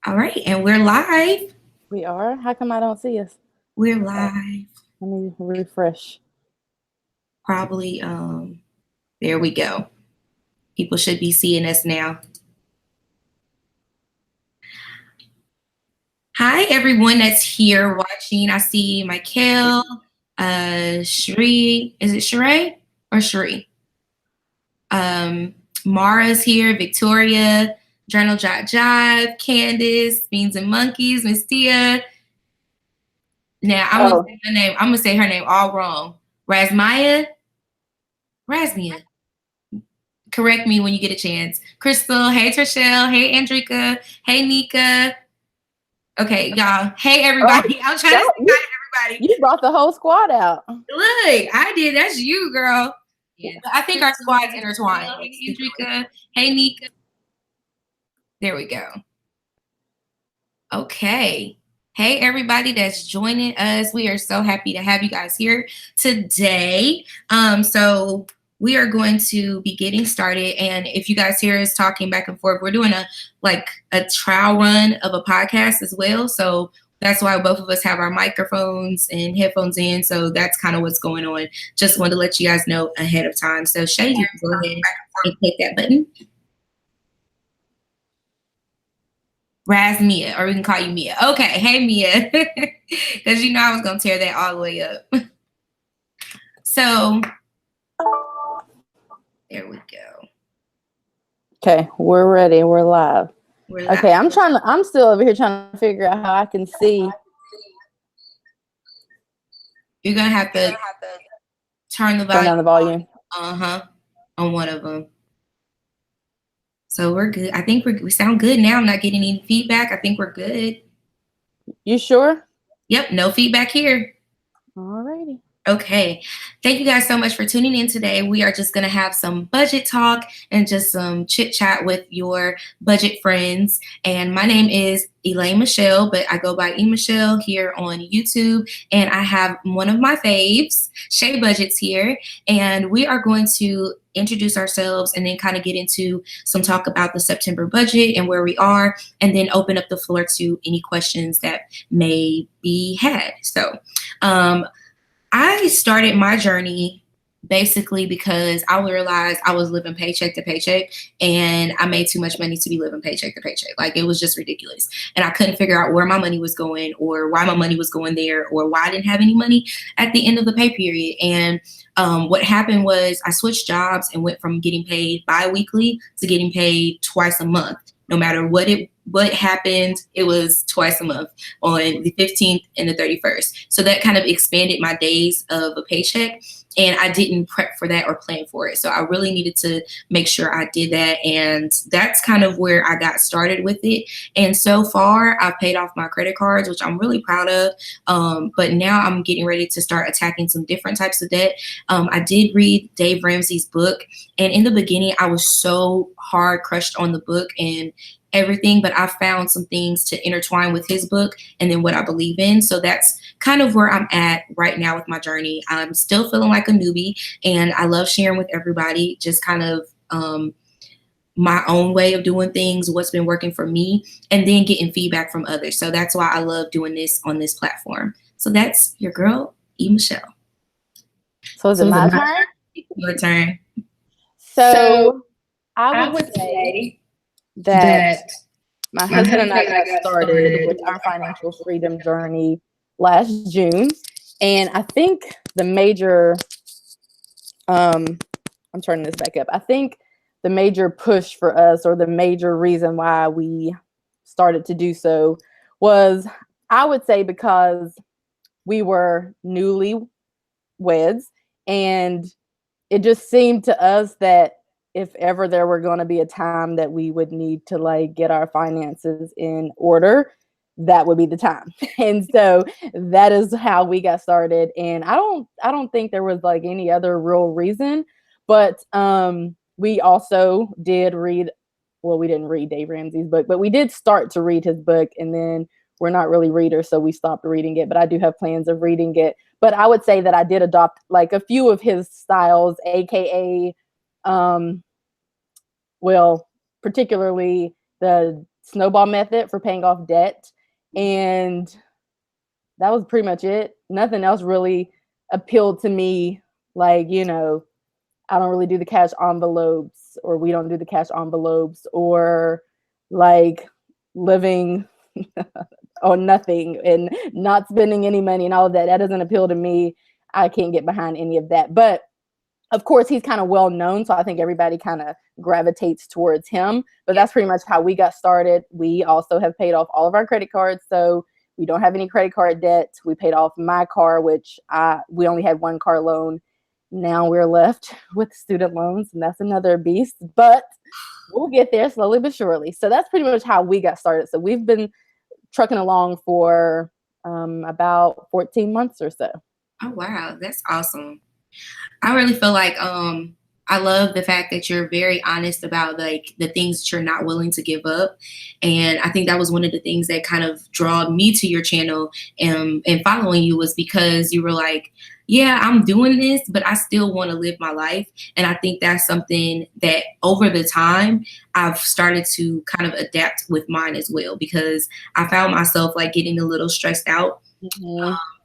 All right, and we're live. We are? How come I don't see us? We're live. Let me refresh. Probably, there we go. People should be seeing us now. Hi, everyone that's here watching. I see Michael, Sheree. Is it Sheree or Sheree? Mara's here, Victoria, Journal Jive, Candace, Beans and Monkeys, Miss Tia. Now, I'm gonna say her name all wrong. Razmia. Correct me when you get a chance. Crystal, hey Trishelle, hey Andrika, hey Nika. Okay, y'all. Hey everybody. I'm trying to say hi to everybody. You brought the whole squad out. Look, I did. That's you, girl. Yeah. I think our squad's intertwined. Hey Andrika, hey Nika. There we go. Okay. Hey everybody that's joining us. We are so happy to have you guys here today. So we are going to be getting started, and if you guys hear us talking back and forth, we're doing a trial run of a podcast as well. So that's why both of us have our microphones and headphones in. So that's kind of what's going on. Just wanted to let you guys know ahead of time. So Shay, you can go ahead and click that button. Raz Mia, or we can call you Mia. Okay, hey Mia, because you know I was gonna tear that all the way up. So there we go. Okay, we're ready. We're live. Okay, I'm still over here trying to figure out how I can see. You're gonna have to turn down the volume. On one of them. So we're good. I think we sound good now. I'm not getting any feedback. I think we're good. You sure? Yep, no feedback here. Alrighty. Okay. Thank you guys so much for tuning in today. We are just going to have some budget talk and just some chit chat with your budget friends. And my name is ElaineMichelle, but I go by E.Michelle here on YouTube. And I have one of my faves, ShayBudgets here. And we are going to introduce ourselves and then kind of get into some talk about the September budget and where we are, and then open up the floor to any questions that may be had. So, I started my journey basically because I realized I was living paycheck to paycheck, and I made too much money to be living paycheck to paycheck. Like, it was just ridiculous. And I couldn't figure out where my money was going, or why my money was going there, or why I didn't have any money at the end of the pay period. And what happened was I switched jobs and went from getting paid bi-weekly to getting paid twice a month. No matter what happened, it was twice a month on the 15th and the 31st. So that kind of expanded my days of a paycheck, and I didn't prep for that or plan for it. So I really needed to make sure I did that, and that's kind of where I got started with it. And so far, I've paid off my credit cards, which I'm really proud of. But now I'm getting ready to start attacking some different types of debt. I did read Dave Ramsey's book, and in the beginning, I was so hard crushed on the book and everything, but I found some things to intertwine with his book and then what I believe in. So that's kind of where I'm at right now with my journey. I'm still feeling like a newbie, and I love sharing with everybody just kind of my own way of doing things, what's been working for me, and then getting feedback from others. So that's why I love doing this on this platform. So that's your girl, E.Michelle. So is it my turn? Your turn. So I would say that my husband and I got started with our financial freedom journey last June. And I think the major, I'm turning this back up. I think the major push for us, or the major reason why we started to do so, was, I would say, because we were newlyweds, and it just seemed to us that if ever there were going to be a time that we would need to get our finances in order, that would be the time. And so that is how we got started. And I don't think there was any other real reason, but we also did read, well, we didn't read Dave Ramsey's book, but we did start to read his book, and then we're not really readers, so we stopped reading it, but I do have plans of reading it. But I would say that I did adopt a few of his styles, aka well, particularly the snowball method for paying off debt. And that was pretty much it. Nothing else really appealed to me. Like, you know, I don't really do the cash envelopes, or we don't do the cash envelopes, or like living on nothing and not spending any money and all of that. That doesn't appeal to me. I can't get behind any of that. But of course, he's kind of well known, so I think everybody kind of gravitates towards him. But that's pretty much how we got started. We also have paid off all of our credit cards, so we don't have any credit card debt. We paid off my car, which we only had one car loan. Now we're left with student loans, and that's another beast. But we'll get there slowly but surely. So that's pretty much how we got started. So we've been trucking along for about 14 months or so. Oh, wow. That's awesome. I really feel like I love the fact that you're very honest about like the things that you're not willing to give up. And I think that was one of the things that kind of drawed me to your channel and following you, was because you were like, yeah, I'm doing this, but I still want to live my life. And I think that's something that over the time I've started to kind of adapt with mine as well, because I found myself like getting a little stressed out,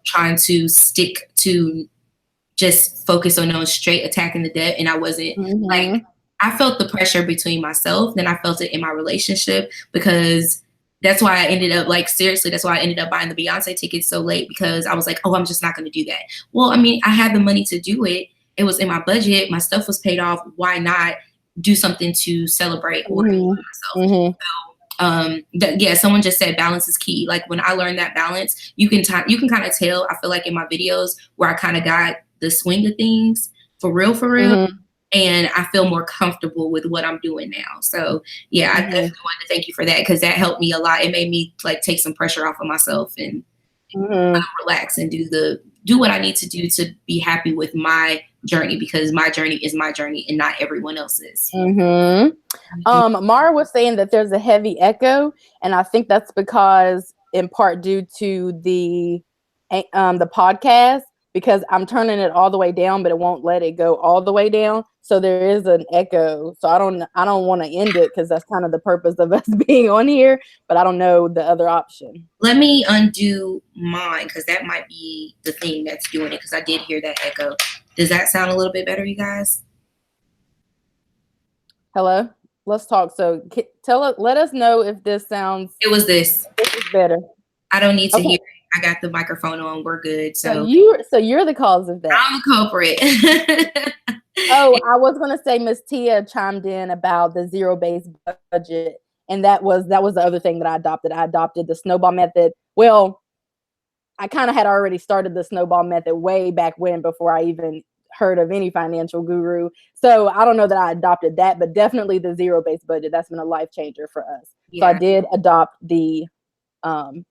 trying to stick to just focus on straight attacking the debt. And I wasn't like, I felt the pressure between myself, then I felt it in my relationship, because that's why I ended up like, seriously, that's why I ended up buying the Beyonce tickets so late, because I was like, oh, I'm just not going to do that. Well, I mean, I had the money to do it. It was in my budget. My stuff was paid off. Why not do something to celebrate or myself? So, yeah, someone just said balance is key. Like when I learned that balance, you can kind of tell, I feel like in my videos where I kind of got the swing of things for real. And I feel more comfortable with what I'm doing now. So yeah, I definitely wanted to thank you for that, because that helped me a lot. It made me like take some pressure off of myself and relax and do what I need to do to be happy with my journey, because my journey is my journey and not everyone else's. Mara was saying that there's a heavy echo, and I think that's because in part due to the podcast, because I'm turning it all the way down, but it won't let it go all the way down. So there is an echo. So I don't want to end it, because that's kind of the purpose of us being on here, but I don't know the other option. Let me undo mine, because that might be the thing that's doing it, because I did hear that echo. Does that sound a little bit better, you guys? Hello? Let's talk. So let us know if this sounds... It was this. This is better. I don't need to hear it. I got the microphone on. We're good. So you're the cause of that. I'm the culprit. Oh, I was gonna say Miss Tia chimed in about the zero-based budget, and that was the other thing that I adopted. I adopted the snowball method. Well, I kind of had already started the snowball method way back when, before I even heard of any financial guru. So I don't know that I adopted that, but definitely the zero-based budget. That's been a life changer for us. Yeah. So I did adopt the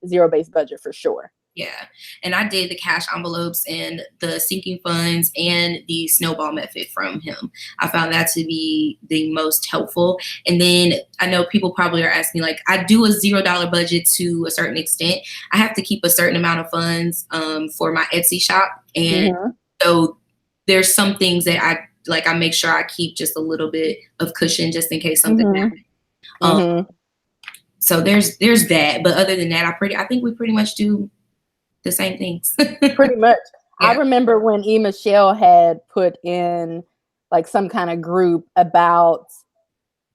zero-based budget for sure. Yeah. And I did the cash envelopes and the sinking funds and the snowball method from him. I found that to be the most helpful. And then I know people probably are asking, like, I do a $0 budget to a certain extent. I have to keep a certain amount of funds for my Etsy shop. And so there's some things that I make sure I keep just a little bit of cushion just in case something happens. So there's that. But other than that, I think we pretty much do the same things. Pretty much. Yeah. I remember when E.Michelle had put in like some kind of group about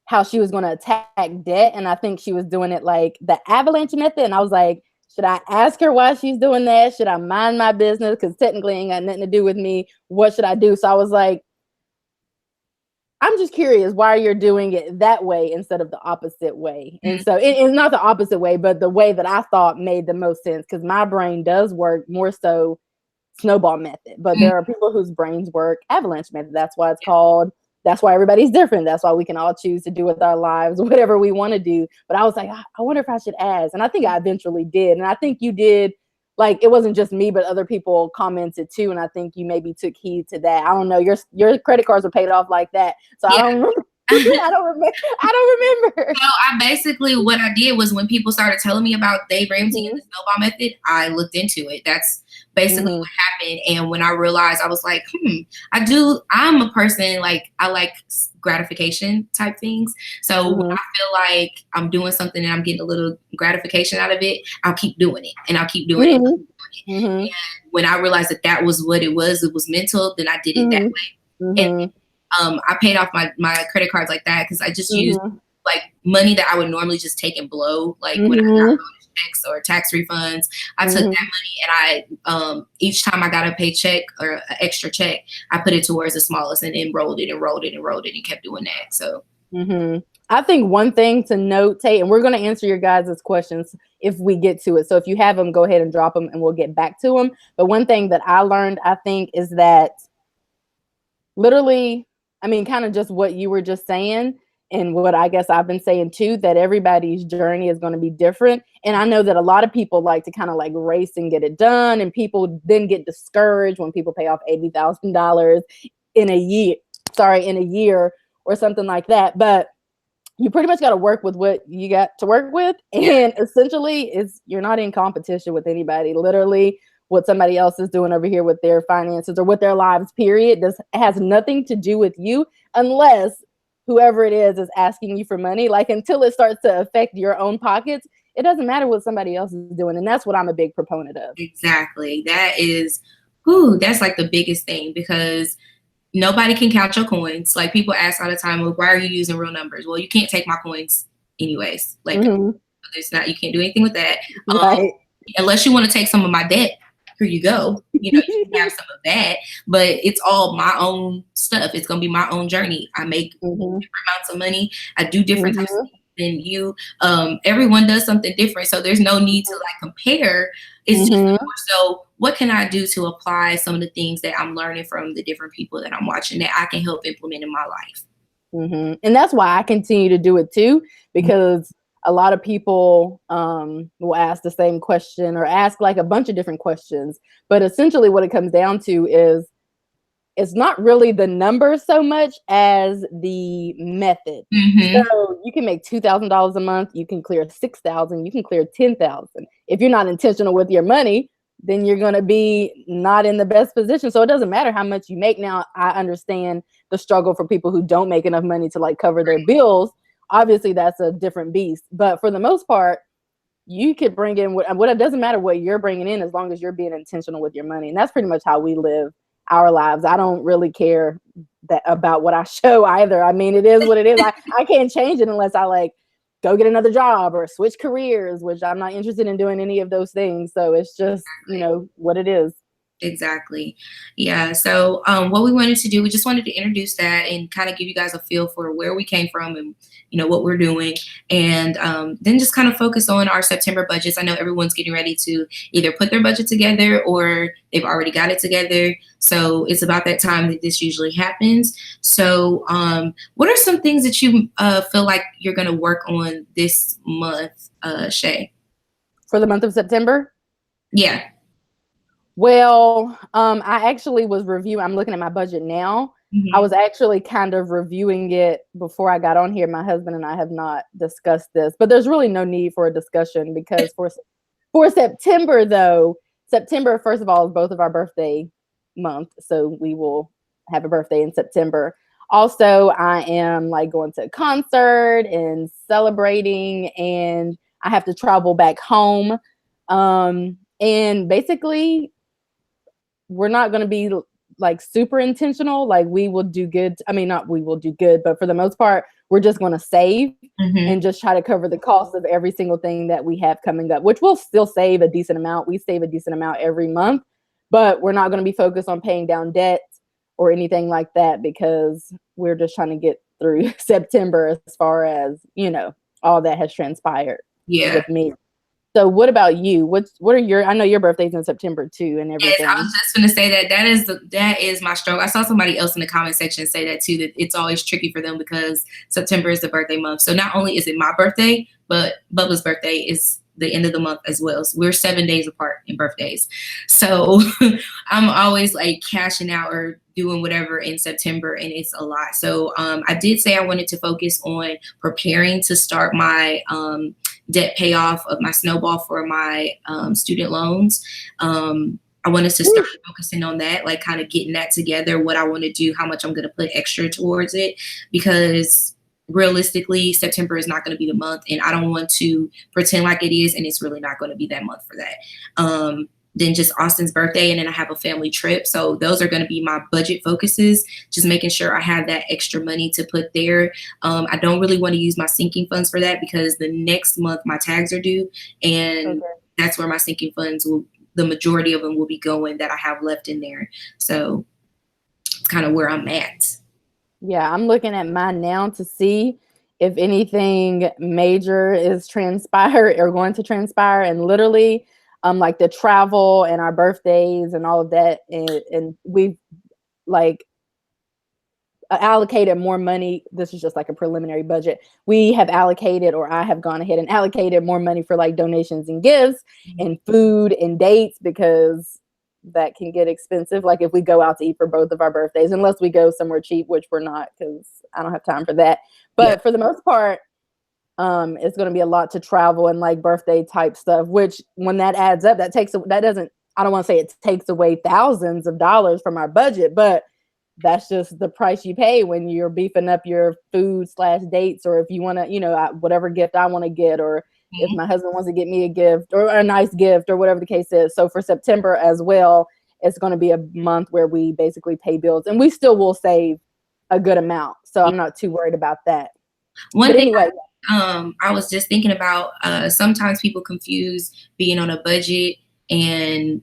how she was going to attack debt. And I think she was doing it like the avalanche method. And I was like, should I ask her why she's doing that? Should I mind my business? Because technically it ain't got nothing to do with me. What should I do? So I was like, I'm just curious why you're doing it that way instead of the opposite way. And so it's not the opposite way, but the way that I thought made the most sense, because my brain does work more so snowball method, but there are people whose brains work avalanche method. That's why it's called, that's why everybody's different. That's why we can all choose to do with our lives whatever we want to do. But I was like, I wonder if I should ask. And I think I eventually did. And I think you did. Like, it wasn't just me, but other people commented too. And I think you maybe took heed to that. I don't know. Your credit cards were paid off like that. So I don't remember. I don't remember. So I basically, what I did was when people started telling me about Dave Ramsey and the snowball method, I looked into it. That's basically what happened. And when I realized, I was like, I'm a person, like, I like gratification type things. So when I feel like I'm doing something and I'm getting a little gratification out of it, I'll keep doing it and I'll keep doing it. And when I realized that was what it was mental, then I did it that way. And I paid off my credit cards like that because I just used like money that I would normally just take and blow, like when I got bonus checks or tax refunds. I took that money and I each time I got a paycheck or an extra check, I put it towards the smallest and then rolled it and kept doing that. So I think one thing to notate, and we're going to answer your guys' questions if we get to it. So if you have them, go ahead and drop them and we'll get back to them. But one thing that I learned, I think, is that literally, I mean, kind of just what you were just saying and what I guess I've been saying too, that everybody's journey is going to be different. And I know that a lot of people like to kind of like race and get it done. And people then get discouraged when people pay off $80,000 in a year or something like that. But you pretty much got to work with what you got to work with. And essentially you're not in competition with anybody. Literally what somebody else is doing over here with their finances or with their lives, period, has nothing to do with you unless whoever it is asking you for money. Like until it starts to affect your own pockets, it doesn't matter what somebody else is doing. And that's what I'm a big proponent of. Exactly. That's like the biggest thing because nobody can count your coins. Like people ask all the time, well, why are you using real numbers? Well, you can't take my coins anyways. Like you can't do anything with that. Right. Unless you want to take some of my debt. Here you go. You can have some of that, but it's all my own stuff. It's going to be my own journey. I make different amounts of money. I do different types of things than you. Everyone does something different. So there's no need to like compare. It's just more so what can I do to apply some of the things that I'm learning from the different people that I'm watching that I can help implement in my life. And that's why I continue to do it too, because a lot of people will ask the same question or ask like a bunch of different questions. But essentially what it comes down to is it's not really the number so much as the method. So you can make $2,000 a month. You can clear $6,000. You can clear $10,000. If you're not intentional with your money, then you're going to be not in the best position. So it doesn't matter how much you make. Now, I understand the struggle for people who don't make enough money to like cover their bills. Obviously, that's a different beast. But for the most part, you could bring in what it doesn't matter what you're bringing in as long as you're being intentional with your money. And that's pretty much how we live our lives. I don't really care about what I show either. I mean, it is what it is. I can't change it unless I like go get another job or switch careers, which I'm not interested in doing any of those things. So it's just, what it is. Exactly. Yeah. So what we wanted to do, we just wanted to introduce that and kind of give you guys a feel for where we came from and, what we're doing. And then just kind of focus on our September budgets. I know everyone's getting ready to either put their budget together or they've already got it together. So it's about that time that this usually happens. So what are some things that you feel like you're going to work on this month, Shay? For the month of September? Yeah. Well, I actually was I'm looking at my budget now. I was actually kind of reviewing it before I got on here. My husband and I have not discussed this, but there's really no need for a discussion because for September, though, September, first of all, is both of our birthday month. So we will have a birthday in September. Also, I am like going to a concert and celebrating, and I have to travel back home. And basically, we're not going to be like super intentional. Like we will do good. I mean, not we will do good, but for the most part, we're just going to save and just try to cover the cost of every single thing that we have coming up, which will still save a decent amount. We save a decent amount every month, but we're not going to be focused on paying down debt or anything like that because we're just trying to get through September as far as, all that has transpired with me. So what about you? What are I know your birthday's in September too and everything. Yes, I was just going to say that is my struggle. I saw somebody else in the comment section say that too, that it's always tricky for them because September is the birthday month. So not only is it my birthday, but Bubba's birthday is the end of the month as well. So we're 7 days apart in birthdays. So I'm always like cashing out or doing whatever in September, and it's a lot. So I did say I wanted to focus on preparing to start my debt payoff of my snowball for my student loans. I wanted to start focusing on that, like kind of getting that together, what I want to do, how much I'm going to put extra towards it, because realistically, September is not going to be the month, and I don't want to pretend like it is, and it's really not going to be that month for that. Then just Austin's birthday, and then I have a family trip. So those are going to be my budget focuses, just making sure I have that extra money to put there. I don't really want to use my sinking funds for that because the next month my tags are due, and that's where my sinking funds will, the majority of them will be going that I have left in there. So it's kind of where I'm at. Yeah, I'm looking at mine now to see if anything major is transpired or going to transpire. And literally, like the travel and our birthdays and all of that, and we've like allocated more money. This is just like a preliminary budget. We have allocated, or I have gone ahead and allocated more money for like donations and gifts and food and dates, because that can get expensive. Like if we go out to eat for both of our birthdays, unless we go somewhere cheap, which we're not, because I don't have time for that. But for the most part, it's going to be a lot to travel and like birthday type stuff, which when that adds up, I don't want to say it takes away thousands of dollars from our budget, but that's just the price you pay when you're beefing up your food / dates, or if you want to, whatever gift I want to get, or if my husband wants to get me a gift or a nice gift or whatever the case is. So for September as well, it's going to be a month where we basically pay bills, and we still will save a good amount. So I'm not too worried about that. Anyway, I was just thinking about sometimes people confuse being on a budget and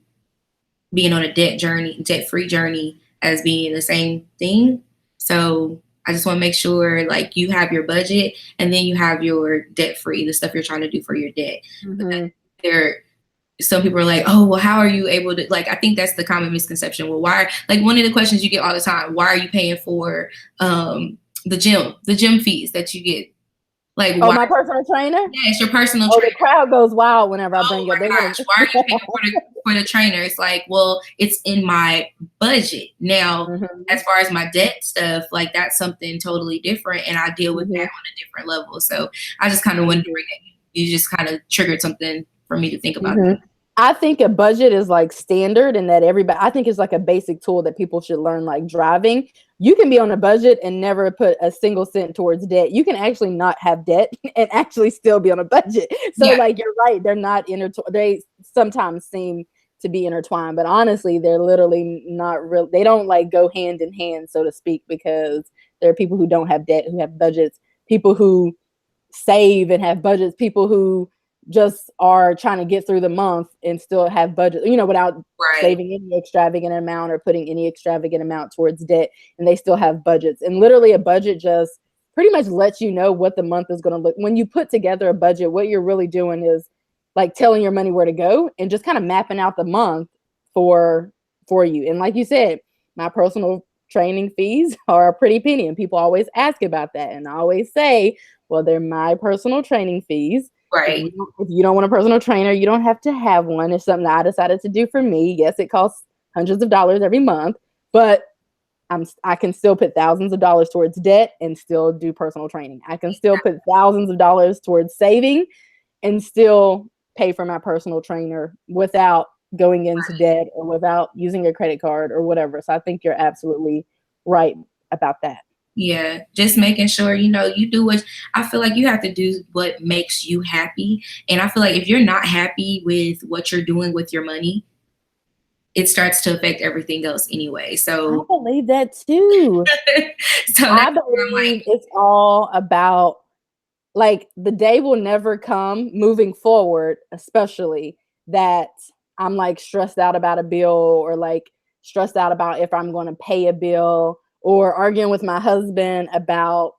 being on a debt-free journey as being the same thing. So I just want to make sure like you have your budget and then you have your debt-free, the stuff you're trying to do for your debt. Some people are like, oh, well, how are you able to, like, I think that's the common misconception. Well, like one of the questions you get all the time, why are you paying for the gym fees that you get? Like, my personal trainer? Yes, your personal trainer. The crowd goes wild whenever I bring it. Why are you paying for the trainer? It's like, well, it's in my budget. Now, as far as my debt stuff, like that's something totally different, and I deal with that on a different level. So I just kind of wanted to bring that. You just kind of triggered something for me to think about. I think a budget is like standard, and that I think it's like a basic tool that people should learn, like driving. You can be on a budget and never put a single cent towards debt. You can actually not have debt and actually still be on a budget. So like, you're right. They're not intertwined. They sometimes seem to be intertwined, but honestly, they're literally not real. They don't like go hand in hand, so to speak, because there are people who don't have debt, who have budgets, people who save and have budgets, people who just are trying to get through the month and still have budget, without saving any extravagant amount or putting any extravagant amount towards debt, and they still have budgets. And literally a budget just pretty much lets you know what the month is going to look. When you put together a budget, what you're really doing is like telling your money where to go and just kind of mapping out the month for you. And like you said, my personal training fees are a pretty penny, and people always ask about that. And I always say, well, they're my personal training fees. Right. If you don't want a personal trainer, you don't have to have one. It's something I decided to do for me. Yes, it costs hundreds of dollars every month, but I can still put thousands of dollars towards debt and still do personal training. I can still put thousands of dollars towards saving and still pay for my personal trainer without going into debt or without using a credit card or whatever. So I think you're absolutely right about that. Yeah, just making sure, you do what, I feel like you have to do what makes you happy. And I feel like if you're not happy with what you're doing with your money, it starts to affect everything else anyway. So I believe that too. So I believe it's all about, like, the day will never come moving forward, especially, that I'm like stressed out about a bill, or like stressed out about if I'm going to pay a bill, or arguing with my husband about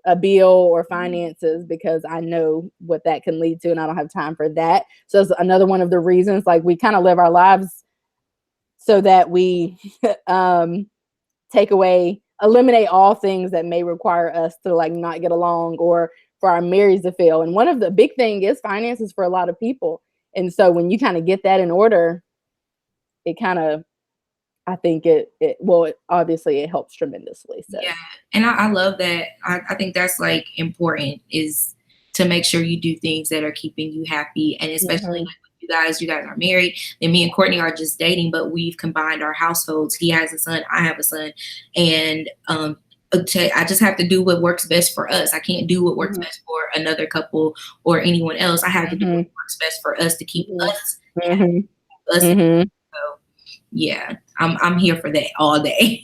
a bill or finances, because I know what that can lead to, and I don't have time for that. So it's another one of the reasons, like, we kind of live our lives so that we eliminate all things that may require us to like not get along, or for our marriages to fail. And one of the big thing is finances for a lot of people. And so when you kind of get that in order, it kind of, I think obviously it helps tremendously. So. Yeah. And I love that. I think that's like important, is to make sure you do things that are keeping you happy. And especially like you guys are married, and me and Courtney are just dating, but we've combined our households. He has a son, I have a son. And, I just have to do what works best for us. I can't do what works best for another couple or anyone else. I have to do what works best for us to keep us happy, us. So yeah, I'm here for that all day.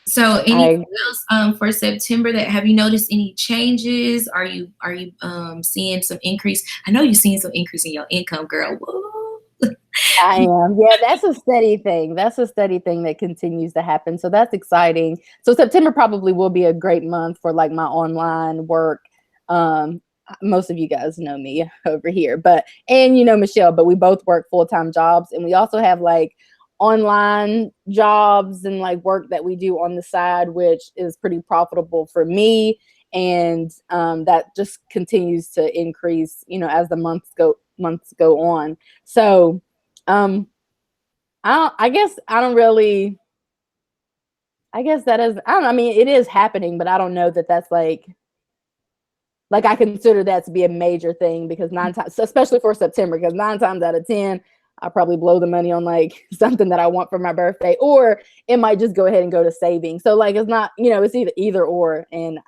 So anything else for September that have you noticed any changes? Are you seeing some increase? I know you're seeing some increase in your income, girl. Whoa. I am. Yeah, that's a steady thing. That's a steady thing that continues to happen. So that's exciting. So September probably will be a great month for like my online work. Most of you guys know me over here, and you know Michelle, but we both work full-time jobs, and we also have like online jobs and like work that we do on the side, which is pretty profitable for me. And that just continues to increase, as the months go on. So I guess that is, I don't know. I mean, it is happening, but I don't know that that's like I consider that to be a major thing, because 9 times, especially for September, because 9 times out of 10, I probably blow the money on like something that I want for my birthday, or it might just go ahead and go to saving. So like, it's not, it's either or. And,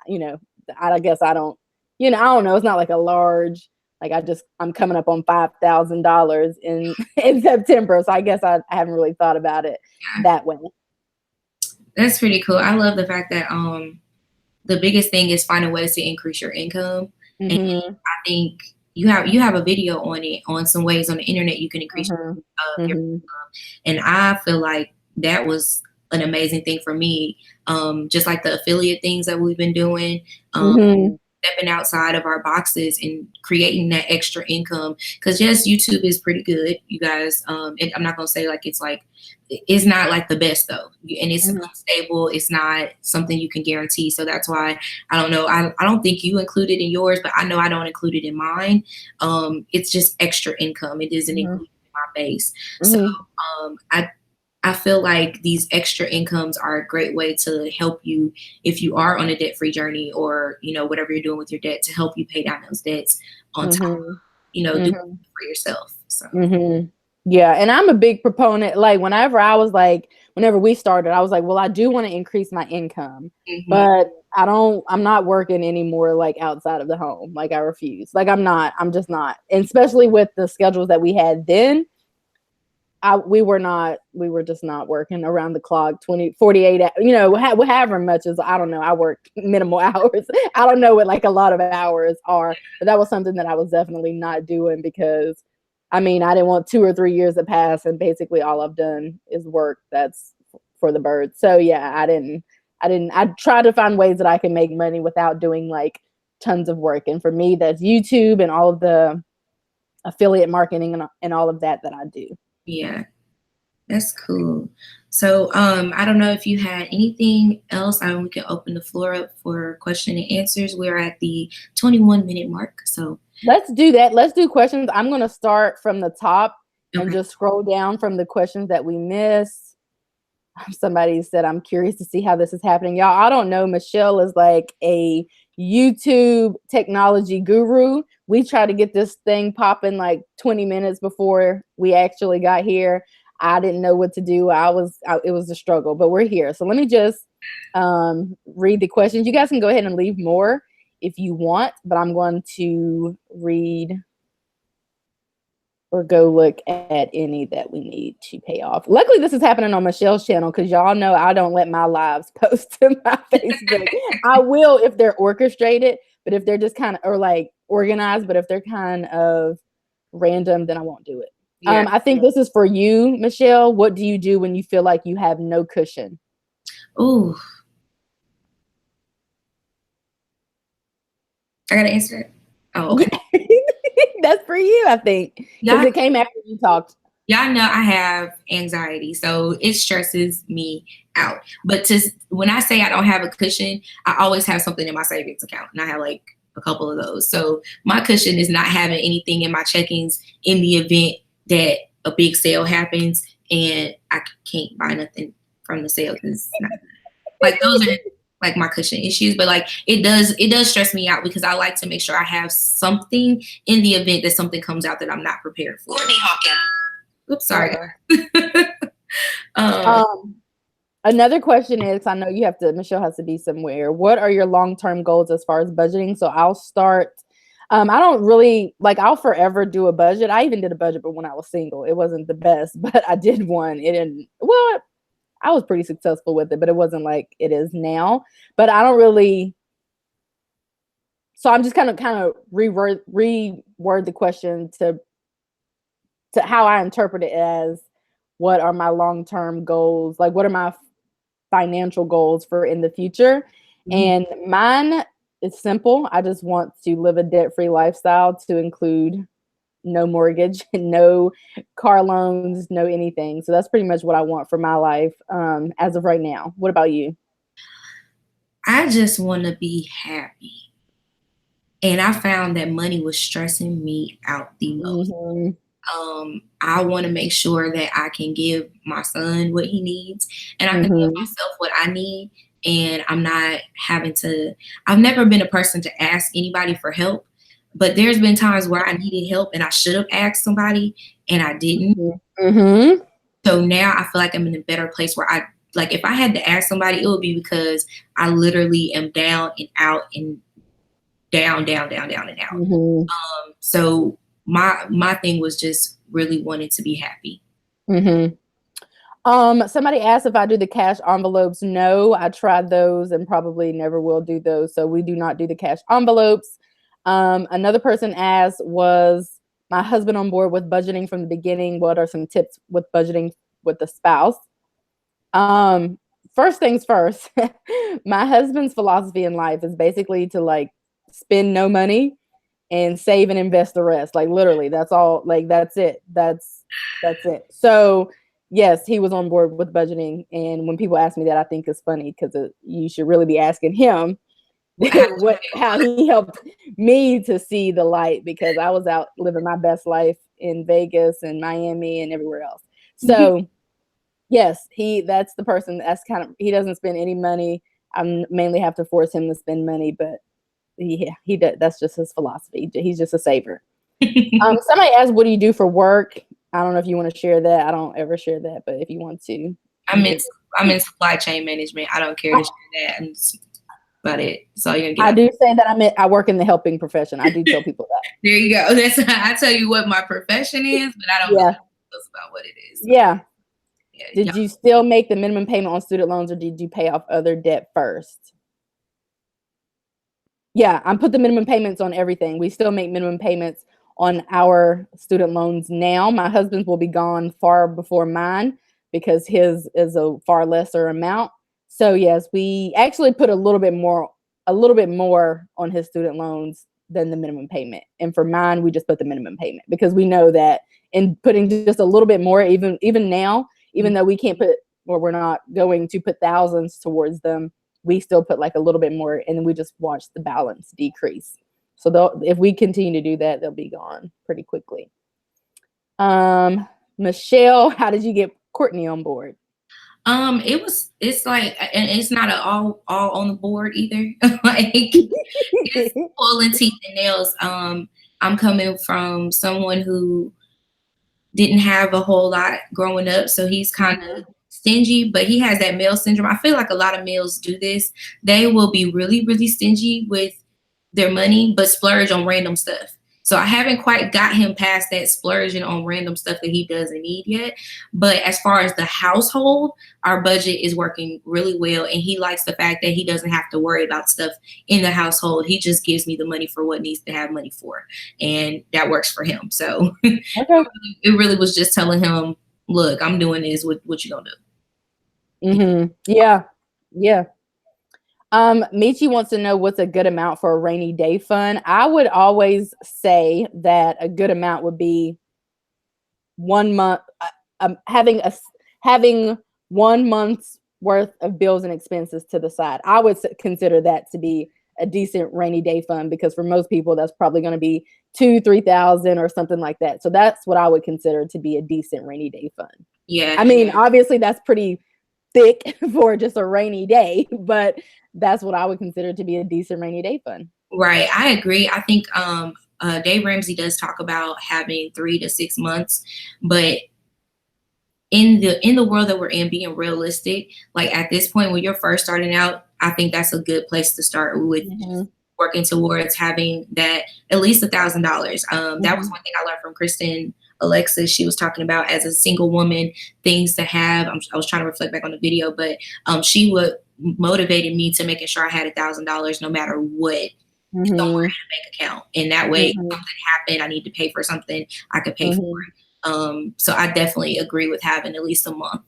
I guess I don't know. It's not like a large, like I'm coming up on $5,000 in September. So I guess I haven't really thought about it that way. That's pretty cool. I love the fact that, the biggest thing is finding ways to increase your income. And I think you have a video on it, on some ways on the internet you can increase your income. And I feel like that was an amazing thing for me. Just like the affiliate things that we've been doing, stepping outside of our boxes and creating that extra income. Because yes, YouTube is pretty good, you guys. I'm not gonna say like it's not like the best though, and it's unstable. It's not something you can guarantee. So that's why I don't know. I don't think you include it in yours, but I know I don't include it in mine. It's just extra income. It isn't included in my base. So I feel like these extra incomes are a great way to help you if you are on a debt-free journey, or whatever you're doing with your debt, to help you pay down those debts on top. Do it for yourself. So. Yeah, and I'm a big proponent. Like whenever we started, I was like, well, I do want to increase my income, but I'm not working anymore, like outside of the home. Like I refuse. Like I'm just not. And especially with the schedules that we had then, we were just not working around the clock, 20, 48, however much as, I don't know. I worked minimal hours. I don't know what like a lot of hours are, but that was something that I was definitely not doing, because I didn't want 2 or 3 years to pass and basically all I've done is work that's for the birds. So yeah, I tried to find ways that I can make money without doing like tons of work. And for me, that's YouTube and all of the affiliate marketing and all of that I do. Yeah, that's cool. So I don't know if you had anything else. We can open the floor up for question and answers. We're at the 21-minute mark. So let's do that. Let's do questions. I'm going to start from the top and just scroll down from the questions that we missed. Somebody said, I'm curious to see how this is happening. Y'all, I don't know. Michelle is like a YouTube technology guru. We tried to get this thing popping like 20 minutes before we actually got here. I didn't know what to do. It was a struggle, but we're here. So let me just read the questions. You guys can go ahead and leave more if you want, but I'm going to read or go look at any that we need to pay off. Luckily, this is happening on Michelle's channel, because y'all know I don't let my lives post to my Facebook. I will if they're orchestrated, but if they're just kind of, or like organized, but if they're kind of random, then I won't do it. Yeah. I think this is for you, Michelle. What do you do when you feel like you have no cushion? Oh, I gotta answer it. Oh, okay. That's for you, I think, because it came after you talked. Y'all know I have anxiety, so it stresses me out. But when I say I don't have a cushion, I always have something in my savings account, and I have like a couple of those. So my cushion is not having anything in my checkings in the event that a big sale happens and I can't buy nothing from the sale because like those are like my cushion issues. But like it does stress me out because I like to make sure I have something in the event that something comes out that I'm not prepared for. Courtney Hawkins. Oops, sorry. Another question is, I know Michelle has to be somewhere. What are your long-term goals as far as budgeting? So I'll start. I don't really I'll forever do a budget. I even did a budget, but when I was single, it wasn't the best, but I did one. I was pretty successful with it, but it wasn't like it is now. But I don't really. So I'm just kind of reword the question to how I interpret it as, what are my long-term goals? Like, what are my financial goals for in the future? And mine is simple. I just want to live a debt-free lifestyle, to include no mortgage, no car loans, no anything. So that's pretty much what I want for my life as of right now. What about you? I just want to be happy. And I found that money was stressing me out the most. I want to make sure that I can give my son what he needs, and I can give myself what I need. And I'm not having to, I've never been a person to ask anybody for help, but there's been times where I needed help and I should have asked somebody and I didn't. So now I feel like I'm in a better place where if I had to ask somebody, it would be because I literally am down and out and down and out. So my thing was just really wanting to be happy. Somebody asked if I do the cash envelopes. No, I tried those and probably never will do those. So we do not do the cash envelopes. Another person asked, was my husband on board with budgeting from the beginning? What are some tips with budgeting with the spouse? First things first, my husband's philosophy in life is basically to spend no money and save and invest the rest. Like literally, that's all. Like that's it. That's it. So yes, he was on board with budgeting. And when people ask me that, I think it's funny because you should really be asking him how he helped me to see the light, because I was out living my best life in Vegas and Miami and everywhere else. So yes, that's the person that's he doesn't spend any money. I mainly have to force him to spend money, but he does. That's just his philosophy. He's just a saver. Somebody asked, what do you do for work? I don't know if you want to share that. I don't ever share that, but if you want to. I'm in supply chain management. I don't care to share that. That's about it. So you're gonna I do say that I work in the helping profession. I do tell people that. There you go. I tell you what my profession is, but I don't know about what it is. Yeah. Did you still make the minimum payment on student loans, or did you pay off other debt first? Yeah, I put the minimum payments on everything. We still make minimum payments on our student loans now. My husband's will be gone far before mine because his is a far lesser amount. So yes, we actually put a little bit more on his student loans than the minimum payment. And for mine, we just put the minimum payment because we know that in putting just a little bit more, even now, even though we can't put, or we're not going to put thousands towards them, we still put a little bit more, and then we just watch the balance decrease. So if we continue to do that, they'll be gone pretty quickly. Michelle, how did you get Courtney on board? It's and it's not all on the board either. It's pulling teeth and nails. I'm coming from someone who didn't have a whole lot growing up, so he's kind of stingy, but he has that male syndrome. I feel like a lot of males do this. They will be really, really stingy with their money, but splurge on random stuff. So I haven't quite got him past that splurging on random stuff that he doesn't need yet. But as far as the household, our budget is working really well. And he likes the fact that he doesn't have to worry about stuff in the household. He just gives me the money for what needs to have money for. And that works for him. So it really was just telling him, look, I'm doing this. What you gonna do? Yeah. Michi wants to know what's a good amount for a rainy day fund. I would always say that a good amount would be 1 month, having 1 month's worth of bills and expenses to the side. I would consider that to be a decent rainy day fund, because for most people that's probably going to be $2,000-3,000 or something like that. So that's what I would consider to be a decent rainy day fund. Yeah. I mean, obviously that's pretty thick for just a rainy day, but that's what I would consider to be a decent rainy day fund. Right. I agree. I think Dave Ramsey does talk about having 3 to 6 months, but in the world that we're in, being realistic, like at this point when you're first starting out, I think that's a good place to start with, working towards having that at least $1,000. That was one thing I learned from Kristen Alexis. She was talking about, as a single woman, things to have. I was trying to reflect back on the video, but she would motivated me to making sure I had $1,000 no matter what, somewhere in a bank account. And that way, if something happened, I need to pay for something, I could pay for it. So I definitely agree with having at least a month.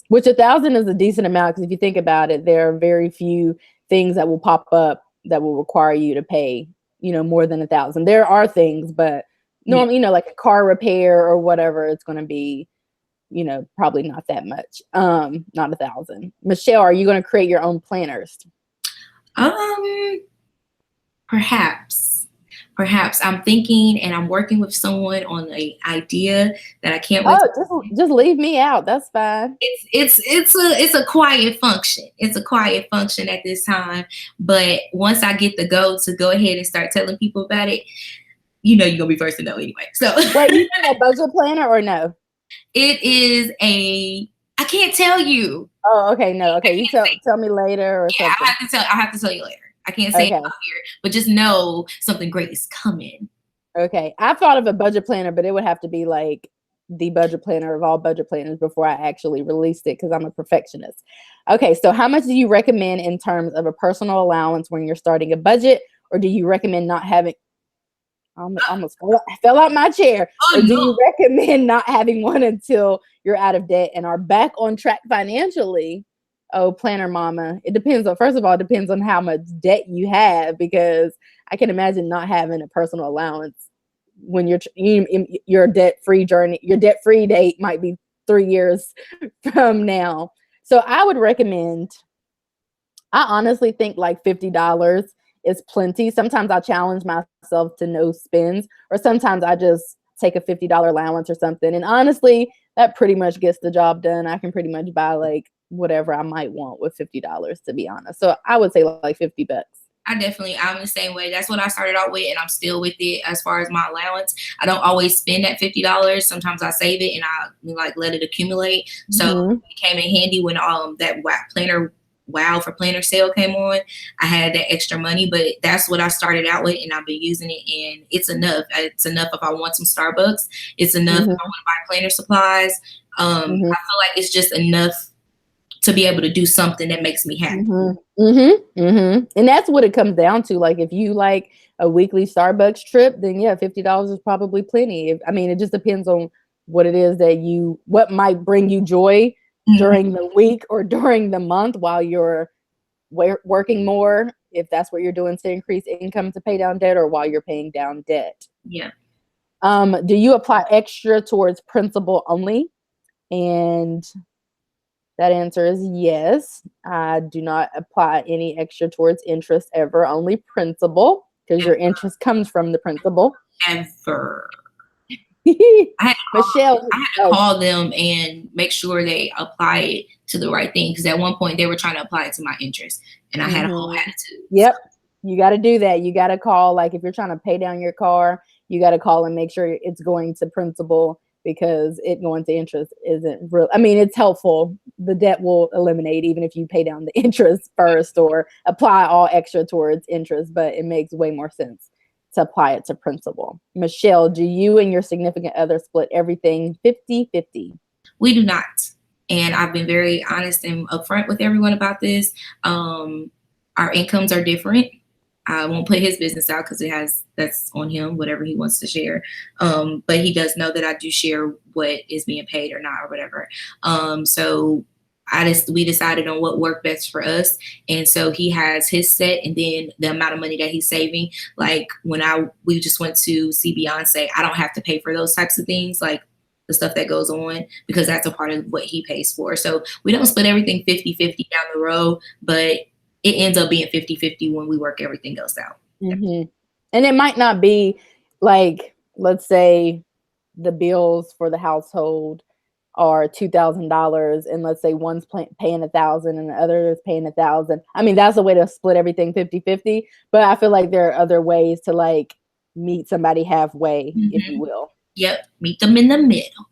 Which 1,000 is a decent amount, because if you think about it, there are very few things that will pop up that will require you to pay, more than 1,000. There are things, but normally, like a car repair or whatever, it's going to be, probably not that much. Not 1,000. Michelle, are you going to create your own planners? Perhaps I'm thinking, and I'm working with someone on an idea that I can't wait. Just leave me out. That's fine. It's a quiet function. It's a quiet function at this time. But once I get the go ahead and start telling people about it, you're gonna be first to know anyway. So wait, you mean a budget planner or no? It is I can't tell you. Oh, okay, no, okay. You tell me later or something. I have to tell you later. I can't say it out here, but just know something great is coming. Okay. I thought of a budget planner, but it would have to be like the budget planner of all budget planners before I actually released it, because I'm a perfectionist. Okay. So how much do you recommend in terms of a personal allowance when you're starting a budget, or do you recommend not having, I almost fell out my chair. Or do you recommend not having one until you're out of debt and are back on track financially? Oh, planner mama. It depends on, first of all, it depends on how much debt you have, because I can imagine not having a personal allowance when your debt-free journey, your debt-free date might be 3 years from now. So I would recommend, I honestly think like $50 is plenty. Sometimes I challenge myself to no spends, or sometimes I just take a $50 allowance or something. And honestly, that pretty much gets the job done. I can pretty much buy like whatever I might want with $50, to be honest. So I would say like $50. I'm the same way. That's what I started out with, and I'm still with it as far as my allowance. I don't always spend that $50. Sometimes I save it and I let it accumulate. So it came in handy when that Wow for Planner sale came on. I had that extra money, but that's what I started out with, and I've been using it, and it's enough. It's enough if I want some Starbucks. It's enough if I want to buy planner supplies. I feel like it's just enough to be able to do something that makes me happy. And that's what it comes down to. Like if you like a weekly Starbucks trip, then yeah, $50 is probably plenty. It just depends on what it is what might bring you joy during the week or during the month while you're working more, if that's what you're doing to increase income to pay down debt, or while you're paying down debt. Yeah. Do you apply extra towards principal only? And that answer is yes. I do not apply any extra towards interest ever, only principal, because your interest comes from the principal. Ever. Michelle, I had to call them and make sure they apply it to the right thing, because at one point they were trying to apply it to my interest, and I had a whole attitude. Yep. You got to do that. You got to call, like if you're trying to pay down your car, you got to call and make sure it's going to principal, because it going to interest isn't real. It's helpful. The debt will eliminate even if you pay down the interest first or apply all extra towards interest, but it makes way more sense to apply it to principal. Michelle, do you and your significant other split everything 50-50? We do not. And I've been very honest and upfront with everyone about this. Our incomes are different. I won't put his business out because that's on him, whatever he wants to share. But he does know that I do share what is being paid or not or whatever. So we decided on what worked best for us. And so he has his set, and then the amount of money that he's saving. Like when we just went to see Beyonce, I don't have to pay for those types of things. Like the stuff that goes on, because that's a part of what he pays for. So we don't split everything 50-50 down the road, but it ends up being 50-50 when we work everything else out. Mm-hmm. And it might not be like, let's say the bills for the household are $2,000, and let's say one's paying $1,000 and the other is paying $1,000. I mean, that's a way to split everything 50-50, but I feel like there are other ways to like meet somebody halfway, if you will. Yep. Meet them in the middle.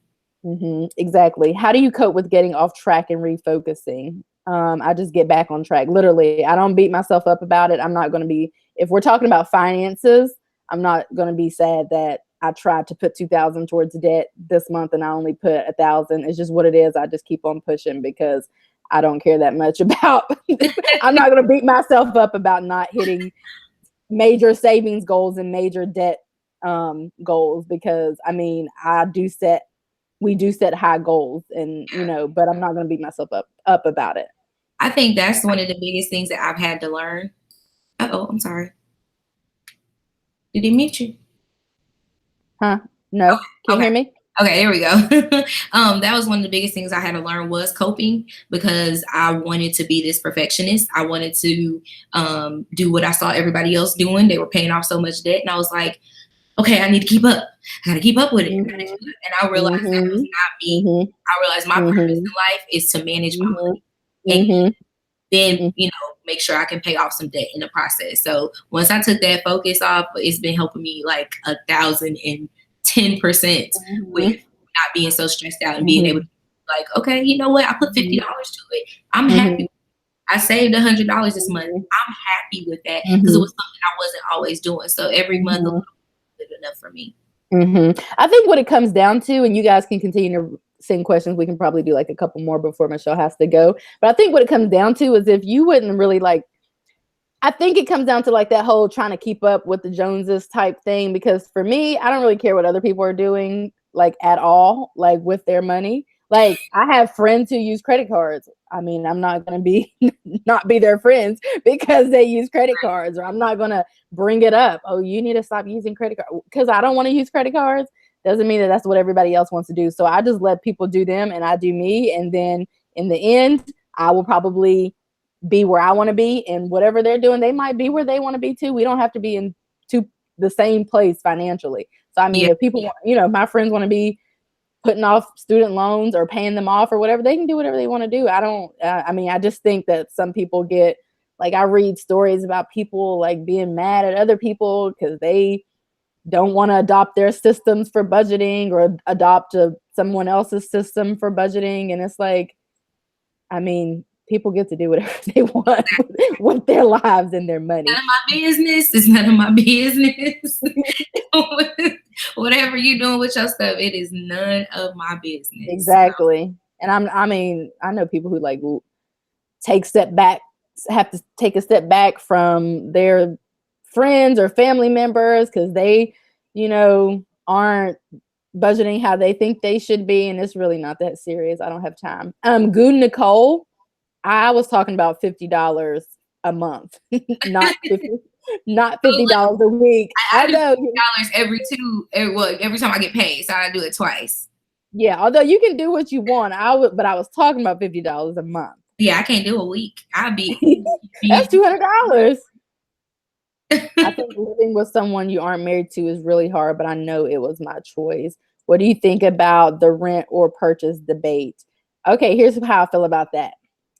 Mm-hmm. Exactly. How do you cope with getting off track and refocusing? I just get back on track. Literally, I don't beat myself up about it. I'm not going to be, if we're talking about finances, I'm not going to be sad that I tried to put $2,000 towards debt this month and I only put $1,000. It's just what it is. I just keep on pushing because I don't care that much about, I'm not going to beat myself up about not hitting major savings goals and major debt goals, because I mean, we do set high goals, and you know, but I'm not going to beat myself up about it. I think that's one of the biggest things that I've had to learn. Oh, I'm sorry. Did he mute you? Huh? No. Okay. Can you hear me? Okay, there we go. That was one of the biggest things I had to learn, was coping, because I wanted to be this perfectionist. I wanted to do what I saw everybody else doing. They were paying off so much debt, and I was like, okay, I need to keep up. I got to keep up with it. Mm-hmm. And I realized that was not me. Mm-hmm. I realized my purpose in life is to manage my money. Mm-hmm. And then, you know, make sure I can pay off some debt in the process. So once I took that focus off, it's been helping me like 1,010% with not being so stressed out and being able to be like, okay, you know what? I put $50 to it. I'm happy. I saved $100 this month. I'm happy with that, because it was something I wasn't always doing. So every month, a little bit enough for me. I think what it comes down to, and you guys can continue to send questions, we can probably do like a couple more before Michelle has to go, but I think what it comes down to is, if you wouldn't really like, I think it comes down to like that whole trying to keep up with the Joneses type thing, because for me, I don't really care what other people are doing like at all, like with their money. Like, I have friends who use credit cards. I mean, I'm not going to be not be their friends because they use credit cards, or I'm not going to bring it up. Oh, you need to stop using credit cards because I don't want to use credit cards. Doesn't mean that that's what everybody else wants to do. So I just let people do them and I do me. And then in the end, I will probably be where I want to be, and whatever they're doing, they might be where they want to be too. We don't have to be in the same place financially. So I mean, if people want, you know, my friends want to be putting off student loans or paying them off or whatever, they can do whatever they want to do. I mean, I just think that some people get, like, I read stories about people like being mad at other people because they don't want to adopt their systems for budgeting or adopt someone else's system for budgeting. And it's like, I mean, people get to do whatever they want with their lives and their money. None of my business. It's none of my business. Whatever you're doing with your stuff, it is none of my business. Exactly. And I mean, I know people who like have to take a step back from their friends or family members because they, you know, aren't budgeting how they think they should be. And it's really not that serious. I don't have time. Good Nicole, I was talking about $50 a month, not $50 a week. I know $50 every time I get paid, so I do it twice. Yeah, although you can do what you want, but I was talking about $50 a month. Yeah, I can't do a week. That's $200. I think living with someone you aren't married to is really hard, but I know it was my choice. What do you think about the rent or purchase debate? Okay, here's how I feel about that.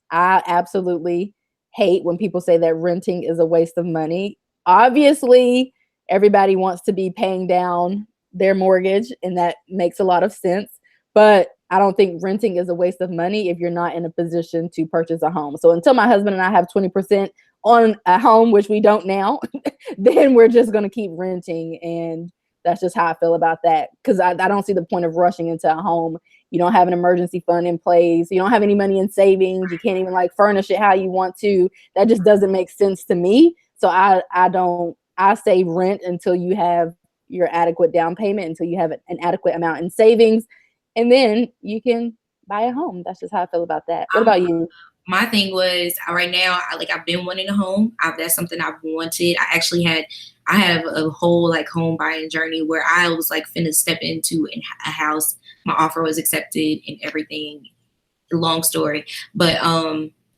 I absolutely hate when people say that renting is a waste of money. Obviously, everybody wants to be paying down their mortgage, and that makes a lot of sense. But I don't think renting is a waste of money if you're not in a position to purchase a home. So until my husband and I have 20% on a home, which we don't now, then we're just going to keep renting. And that's just how I feel about that. Because I don't see the point of rushing into a home. You don't have an emergency fund in place. You don't have any money in savings. You can't even like furnish it how you want to. That just doesn't make sense to me. So I say rent until you have your adequate down payment, until you have an adequate amount in savings. And then you can buy a home. That's just how I feel about that. What about you? my thing was right now, I've been wanting a home. That's something I've wanted. I have a whole like home buying journey where I was like finna step into a house. My offer was accepted and everything. Long story, but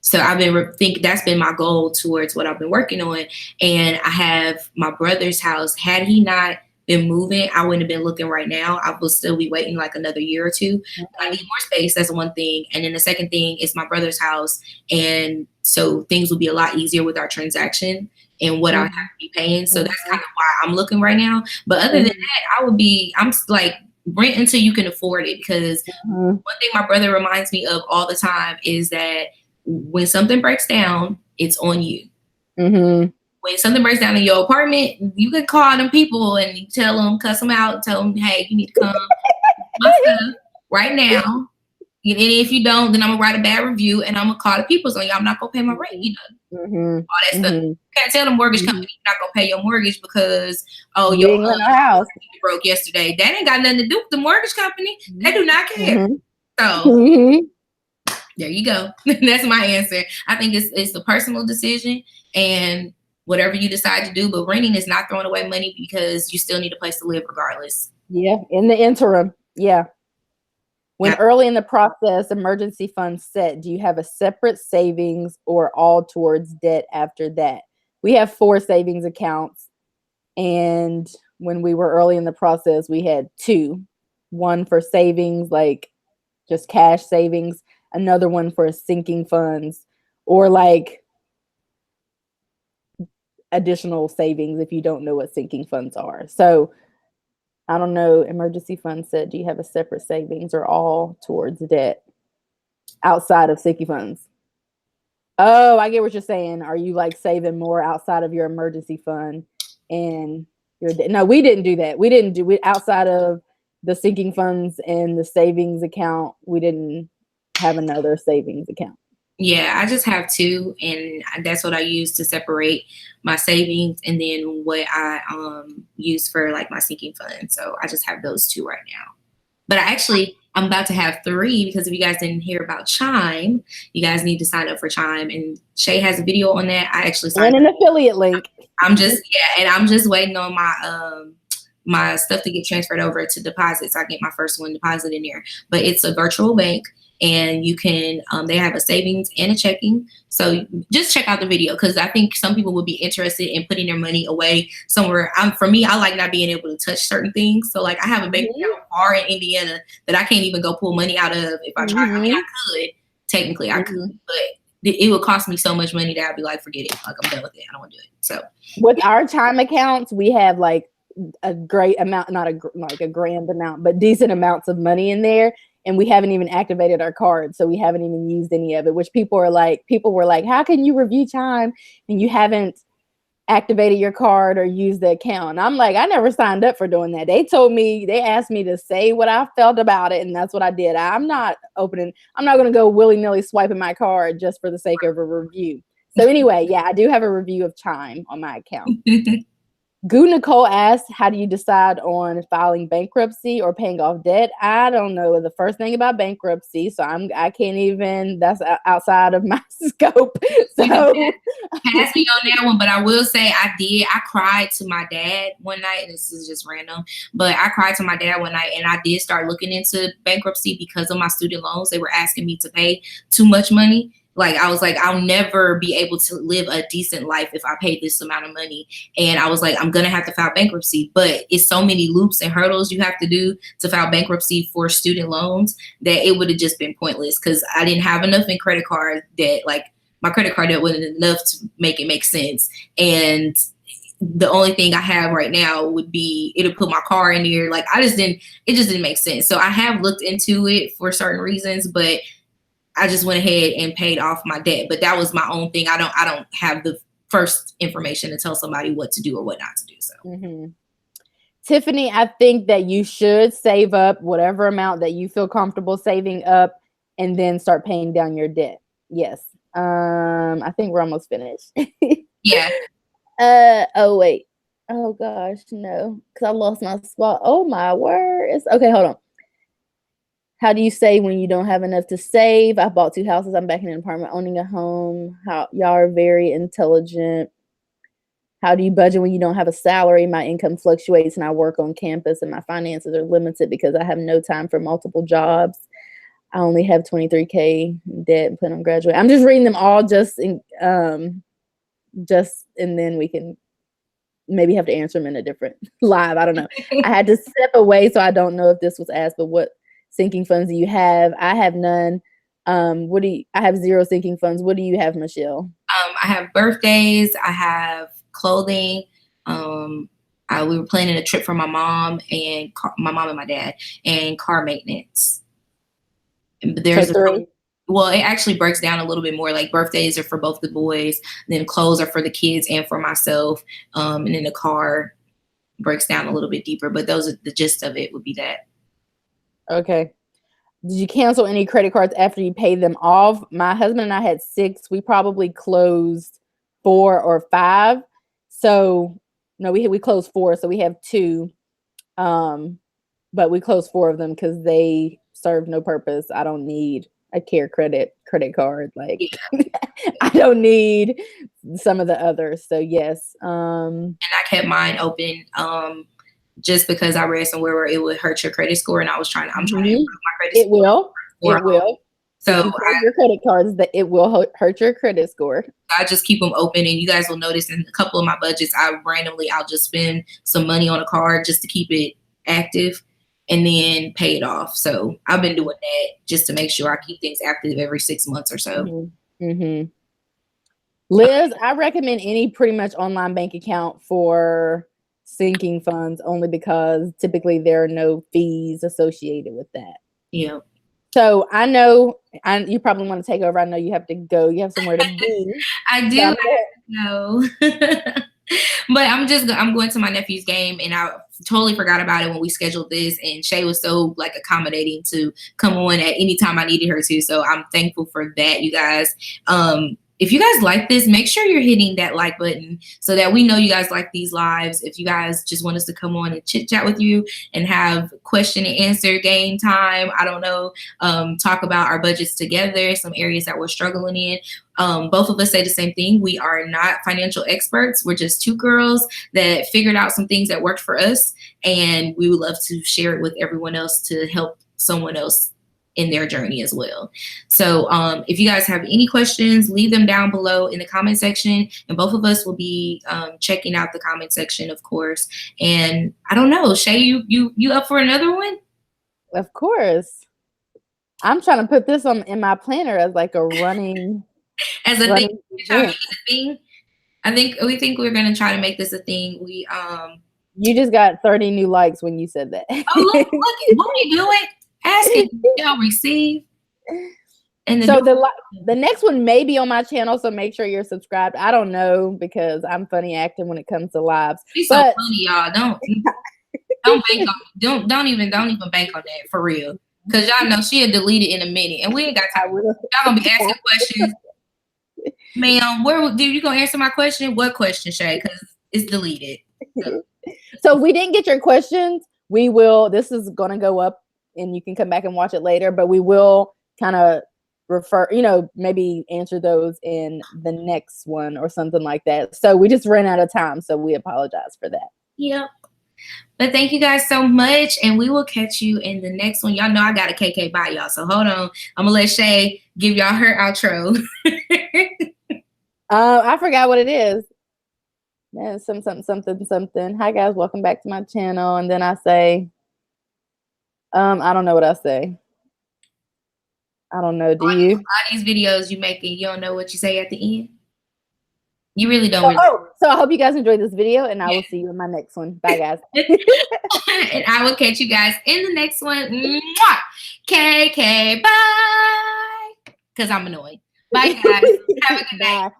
so I've been think that's been my goal towards what I've been working on. And I have my brother's house. Had he not been moving, I wouldn't have been looking right now. I will still be waiting like another year or two. I need more space. That's one thing. And then the second thing is my brother's house. And so things will be a lot easier with our transaction and what I have to be paying. So that's kind of why I'm looking right now. But other than that, I'm like, rent until you can afford it, because one thing my brother reminds me of all the time is that when something breaks down, it's on you. When something breaks down in your apartment, you can call them people and you tell them, cuss them out, tell them, hey, you need to come my stuff right now. And if you don't, then I'm gonna write a bad review and I'm gonna call the people on you. I'm not gonna pay my rent, all that stuff. You can't tell the mortgage company you're not gonna pay your mortgage because your house broke yesterday. That ain't got nothing to do with the mortgage company. They do not care. So there you go. That's my answer. I think it's the personal decision and whatever you decide to do. But renting is not throwing away money because you still need a place to live regardless. Yeah, in the interim. Yeah. When early in the process, emergency funds set, do you have a separate savings or all towards debt after that? We have 4 savings accounts. And when we were early in the process, we had 2. One for savings, like just cash savings. Another one for sinking funds or like additional savings if you don't know what sinking funds are. So I don't know. Emergency fund said, do you have a separate savings or all towards debt outside of sinking funds? Oh, I get what you're saying. Are you like saving more outside of your emergency fund and your debt? No, we didn't do that. We didn't do it outside of the sinking funds and the savings account. We didn't have another savings account. Yeah, I just have 2, and that's what I use to separate my savings and then what I use for like my sinking fund. So I just have those 2 right now. But I'm about to have 3 because if you guys didn't hear about Chime, you guys need to sign up for Chime. And Shay has a video on that. I actually signed up. An affiliate link. I'm just waiting on my stuff to get transferred over to deposits. I get my first one deposit in there. But it's a virtual bank. And you can, they have a savings and a checking. So just check out the video because I think some people would be interested in putting their money away somewhere. For me, I like not being able to touch certain things. So like I have a bank account far in Indiana that I can't even go pull money out of if I try. I mean, I could, technically I could, but it would cost me so much money that I'd be like, forget it. Like I'm done with it. I don't want to do it. So with our Chime accounts, we have like a great amount, not like a grand amount, but decent amounts of money in there. And we haven't even activated our card. So we haven't even used any of it, which people were like, how can you review Chime and you haven't activated your card or used the account? And I'm like, I never signed up for doing that. They asked me to say what I felt about it. And that's what I did. I'm not going to go willy-nilly swiping my card just for the sake of a review. So anyway, yeah, I do have a review of Chime on my account. Goo Nicole asked, how do you decide on filing bankruptcy or paying off debt? I don't know the first thing about bankruptcy, so I can't even, that's outside of my scope. So pass me on that one, but I will say I cried to my dad one night, and this is just random, but I cried to my dad one night and I did start looking into bankruptcy because of my student loans. They were asking me to pay too much money. Like, I was like, I'll never be able to live a decent life if I pay this amount of money. And I was like, I'm going to have to file bankruptcy. But it's so many loops and hurdles you have to do to file bankruptcy for student loans that it would have just been pointless because I didn't have enough in credit card debt. Like, my credit card debt wasn't enough to make it make sense. And the only thing I have right now would be, it'll put my car in there. Like, it just didn't make sense. So I have looked into it for certain reasons, but I just went ahead and paid off my debt, but that was my own thing. I don't have the first information to tell somebody what to do or what not to do. So, Tiffany, I think that you should save up whatever amount that you feel comfortable saving up, and then start paying down your debt. Yes. I think we're almost finished. Yeah. Oh wait. Oh gosh, no, because I lost my spot. Oh my word. Okay, hold on. How do you say when you don't have enough to save? I bought 2 houses. I'm back in an apartment, owning a home. Y'all are very intelligent. How do you budget when you don't have a salary? My income fluctuates and I work on campus and my finances are limited because I have no time for multiple jobs. I only have $23K debt and plan on graduating. I'm just reading them all and then we can maybe have to answer them in a different live. I don't know. I had to step away, so I don't know if this was asked, but what sinking funds do you have? I have none. I have 0 sinking funds. What do you have, Michelle? I have birthdays. I have clothing. We were planning a trip for my mom and my dad, and car maintenance. There's well, it actually breaks down a little bit more. Like birthdays are for both the boys, then clothes are for the kids and for myself. And then the car breaks down a little bit deeper, but those are the gist of it would be that. Okay. Did you cancel any credit cards after you paid them off? My husband and I had 6. We probably closed 4 or 5. So no, we closed 4. So we have 2. But we closed 4 of them because they serve no purpose. I don't need a care credit card. Like I don't need some of the others. So yes. And I kept mine open just because I read somewhere where it would hurt your credit score, and I'm trying to improve my credit score. It will. So your credit cards, that it will hurt your credit score. I just keep them open, and you guys will notice in a couple of my budgets, I'll just spend some money on a card just to keep it active and then pay it off. So I've been doing that just to make sure I keep things active every 6 months or so. Liz, I recommend any pretty much online bank account for sinking funds only because typically there are no fees associated with that. Yeah. So I know you probably want to take over. I know you have to go. You have somewhere to be. I do. No. But I'm going to my nephew's game, and I totally forgot about it when we scheduled this, and Shay was so like accommodating to come on at any time I needed her to. So I'm thankful for that, you guys. If you guys like this, make sure you're hitting that like button so that we know you guys like these lives. If you guys just want us to come on and chit chat with you and have question and answer game time, I don't know, talk about our budgets together, some areas that we're struggling in. Both of us say the same thing. We are not financial experts. We're just 2 girls that figured out some things that worked for us, and we would love to share it with everyone else to help someone else in their journey as well. So if you guys have any questions, leave them down below in the comment section, and both of us will be checking out the comment section, of course. And I don't know, Shay, you up for another one? Of course. I'm trying to put this in my planner as like a running as a thing. I think we're gonna try to make this a thing. You just got 30 new likes when you said that. Oh, look, what are you doing? Asking shall receive. And so the next one may be on my channel, so make sure you're subscribed. I don't know because I'm funny acting when it comes to lives. She's so funny, y'all. Don't bank on don't even bank on that for real. Because y'all know she'll delete it in a minute, and we ain't got time. Y'all gonna be asking questions. Ma'am, you gonna answer my question? What question, Shay? Because it's deleted. So we didn't get your questions. This is gonna go up, and you can come back and watch it later, but we will kind of maybe answer those in the next one or something like that. So we just ran out of time, so we apologize for that. Yep. But thank you guys so much, and we will catch you in the next one. Y'all know I got a KK by y'all, so hold on. I'm gonna let Shay give y'all her outro. I forgot what it is. Man, something. Hi guys, welcome back to my channel. And then I say, I don't know what I say. I don't know. Do you? All these videos you making, you don't know what you say at the end? You really don't. So I hope you guys enjoyed this video, and I will see you in my next one. Bye, guys. And I will catch you guys in the next one. Mwah! KK, bye. Because I'm annoying. Bye, guys. Have a good night.